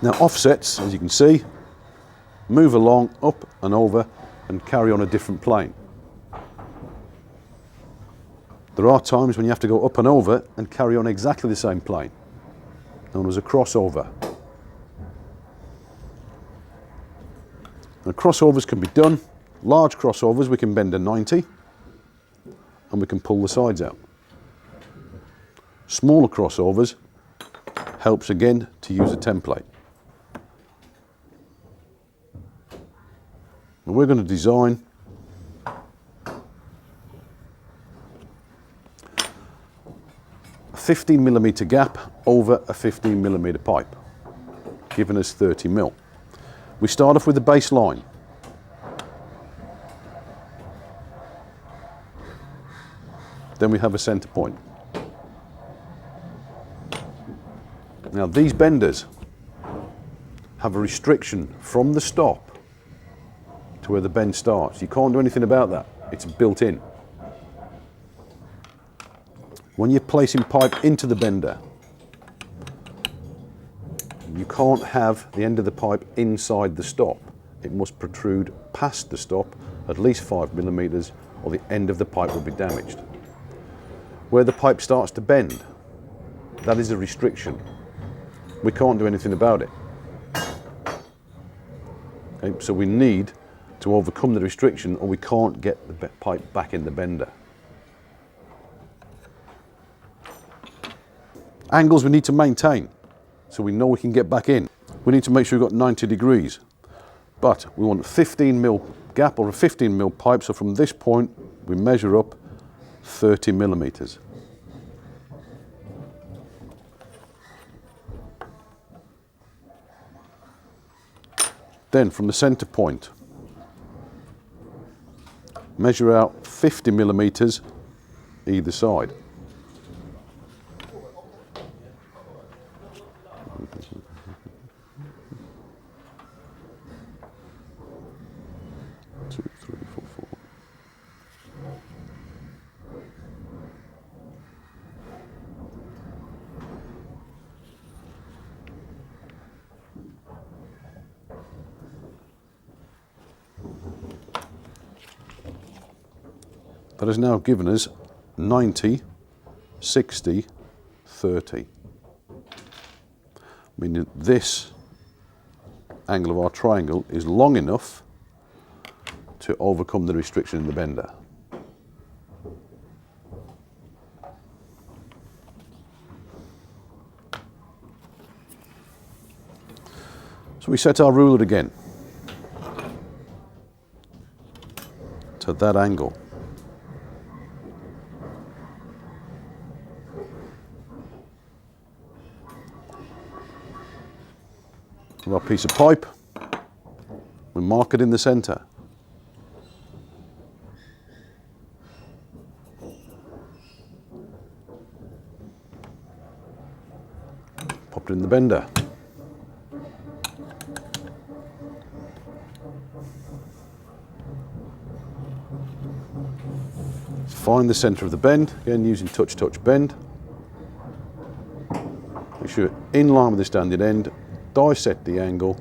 Now offsets, as you can see, move along, up and over, and carry on a different plane. There are times when you have to go up and over and carry on exactly the same plane, known as a crossover. Now crossovers can be done. Large crossovers we can bend to 90 and we can pull the sides out. Smaller crossovers helps again to use a template. And we're going to design a 15mm gap over a 15mm pipe, giving us 30mm. We start off with the base line. Then we have a centre point. Now these benders have a restriction from the stop to where the bend starts. You can't do anything about that. It's built in. When you're placing pipe into the bender, you can't have the end of the pipe inside the stop. It must protrude past the stop at least 5mm or the end of the pipe will be damaged. Where the pipe starts to bend, that is a restriction. We can't do anything about it. Okay, so we need to overcome the restriction or we can't get the pipe back in the bender. Angles we need to maintain so we know we can get back in. We need to make sure we've got 90 degrees, but we want a 15mm gap or a 15mm pipe, so from this point we measure up 30mm. Then from the centre point, measure out 50mm either side. Two, three, four, four. That has now given us 90, 60, 30. Meaning this angle of our triangle is long enough to overcome the restriction in the bender. So we set our ruler again to that angle. Our piece of pipe, we mark it in the centre. Pop it in the bender. Find the centre of the bend, again using touch bend. Make sure you're in line with the standing end. Dissect the angle,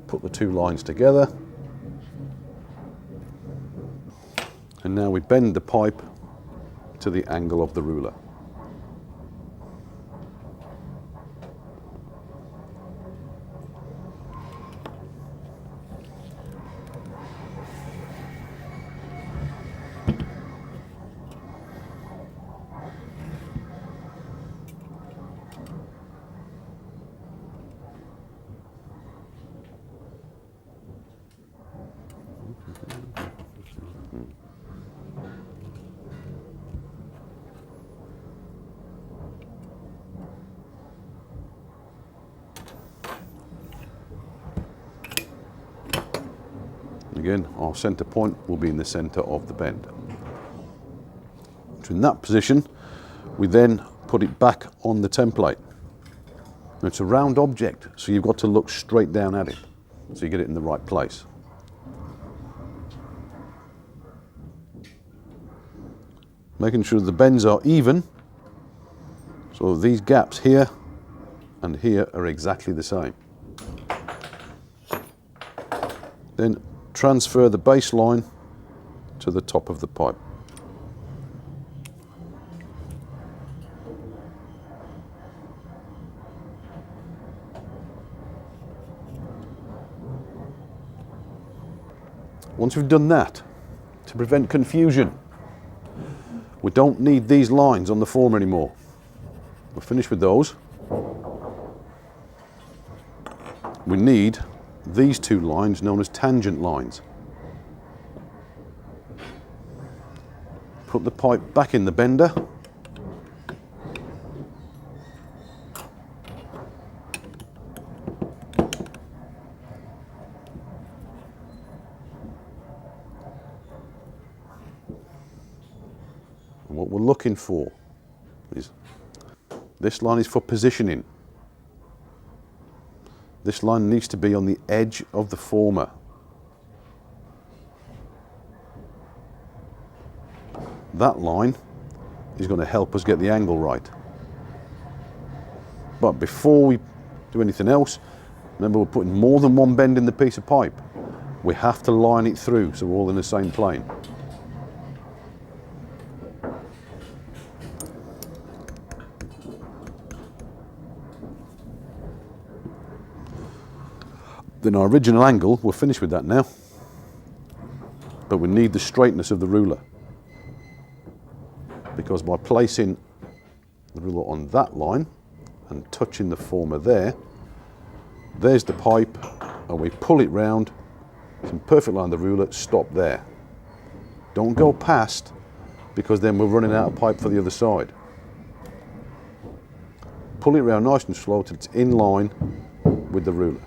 put the two lines together, and now we bend the pipe to the angle of the ruler. Again, our centre point will be in the centre of the bend. So in that position, we then put it back on the template. Now it's a round object, so you've got to look straight down at it, so you get it in the right place. making sure the bends are even, so these gaps here and here are exactly the same. Then transfer the baseline to the top of the pipe. Once we've done that, to prevent confusion, we don't need these lines on the form anymore. We're finished with those. We need these two lines known as tangent lines. Put the pipe back in the bender. And what we're looking for is, this line is for positioning. This line needs to be on the edge of the former. That line is going to help us get the angle right. But before we do anything else, remember we're putting more than one bend in the piece of pipe. We have to line it through so we're all in the same plane. Then our original angle, we're finished with that now, but we need the straightness of the ruler, because by placing the ruler on that line and touching the former there, there's the pipe, and we pull it round, it's in perfect line of the ruler, stop there. Don't go past, because then we're running out of pipe for the other side. Pull it round nice and slow till it's in line with the ruler.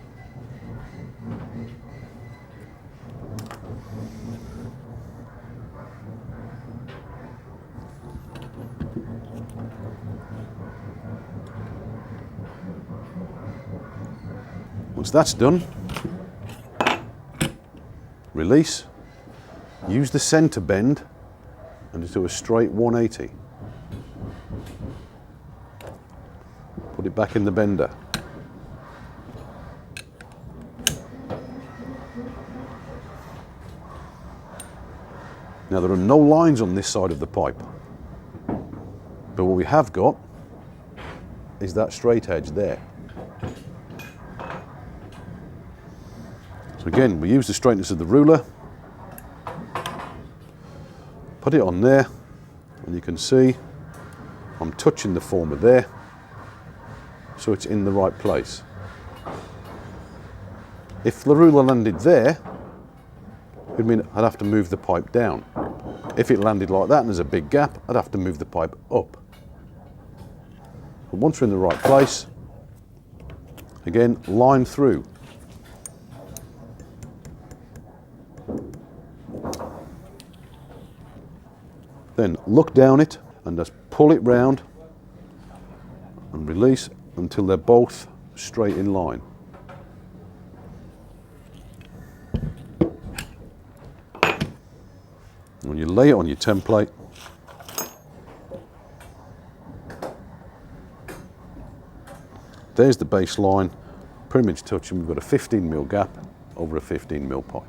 Once that's done, release, use the centre bend and just do a straight 180. Put it back in the bender. Now there are no lines on this side of the pipe, but what we have got is that straight edge there. So again, we use the straightness of the ruler, put it on there, and you can see I'm touching the former there, so it's in the right place. If the ruler landed there, it would mean I'd have to move the pipe down. If it landed like that and there's a big gap, I'd have to move the pipe up. But once we're in the right place, again, line through. Then look down it and just pull it round and release until they're both straight in line. When you lay it on your template, there's the base line, pretty much touching. We've got a 15mm gap over a 15mm pipe.